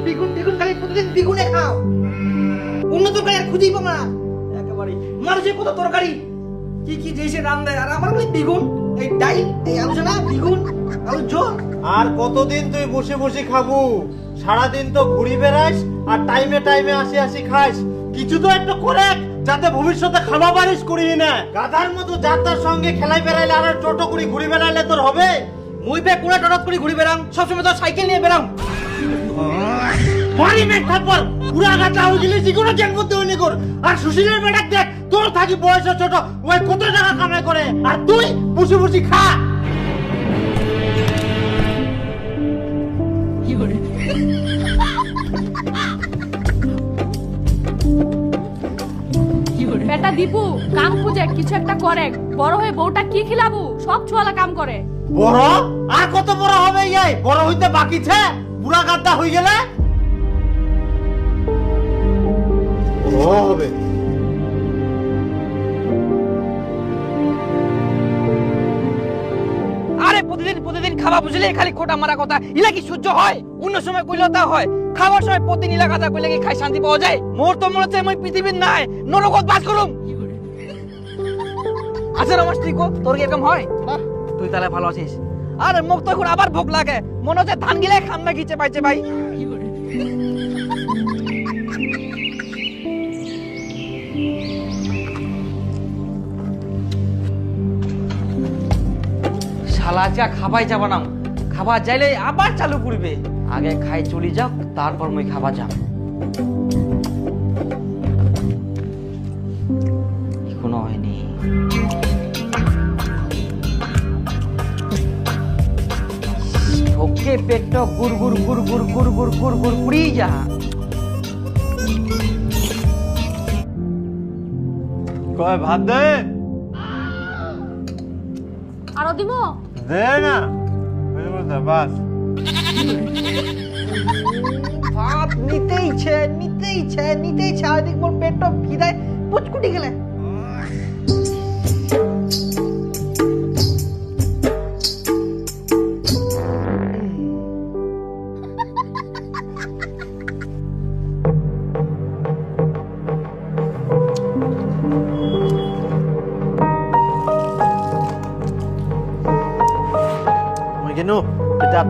দ্বিগুণ দ্বিগুণ খালি প্রতিদিন দ্বিগুণে খাও। অন্য তরকারি আর খুঁজেই পাবো না একেবারে। মানুষের কত তরকারি কি কি দিয়েছে রান্নায়, আর আমার খালি দ্বিগুণ। এই ডাল, এই আলোচনা দ্বিগুণ, আলু ঝোল। আর কতদিন তুই বসে বসে খাবো? সারাদিন তো ঘুরি বেড়াস আর টাইমে টাইমে আসি খাস। কিছু তো একটা করে যাতে ভবিষ্যতে খাওয়া পারিস করিস না। গাধার মতো যাত্রার সঙ্গে খেলাই বেড়াইলে আর টোটো করে ঘুরি বেড়াইলে তোর হবে? মুই পে কোনা টরত করে ঘুরি বেড়াম, সবসময় তো সাইকেল নিয়ে বেড়াম। মারি মেঘ থাপ্পর পুরা গাধা হয়ে গেলে যেকোনো জ্ঞান করতে হইনি কর। আর সুশীলের বেটাক দেখ, তোর থাকি বয়স ছোট, ওই কত টাকা কামাই করে আর তুই বসে বসে খা। বেটা দীপু কাম খুঁজে কিছু একটা করে, বড় হয়ে বউটা কি খিলাবু? সব ছোয়ালা কাম করে। বড় আর কত বড় হবে? ইয়াই বড় হইতে বাকি ছে, পুরা গাধা হয়ে গেলে হবে। আরে প্রতিদিন প্রতিদিন খাওয়া বুঝলে খালি খোটা মারা কথা, ইলা কি সহ্য হয়? অন্য সময় কইলেও তা হয়, খাওয়ার সময় প্রতিদিন ইলা কথা কইলে কি খাই শান্তি পাওয়া যায়? মোর তো মনে হচ্ছে আমি পৃথিবীর নাই নরকত বাস করুম। আচ্ছা রমেশ, তুই কো তোর কি এরকম হয়? তুই তাহলে ভালো আছিস। আরে মুখ তো এখন আবার ভোগ লাগে, মনে হচ্ছে ধান গিলে খাম না গিচে পাইছে ভাই। শালা আজকে খাবাই যাবা না, খাবা যাইলে আবার চালু করবে। আগে খাই চলি যাও, তারপর মই খাবা যাম। এখনো হয়নি। ওকে পেট গুড় গুড় গুড় গুড় গুড় গুড় গুড় গুড় পুড়ি যা। কয় ভাত দে। আরো দিমো? দে না বাস। ভাত নিতেই ইচ্ছে আর দেখ মোর পেটটা খিদায় পুচকুটি গেলে। মই কেন এটা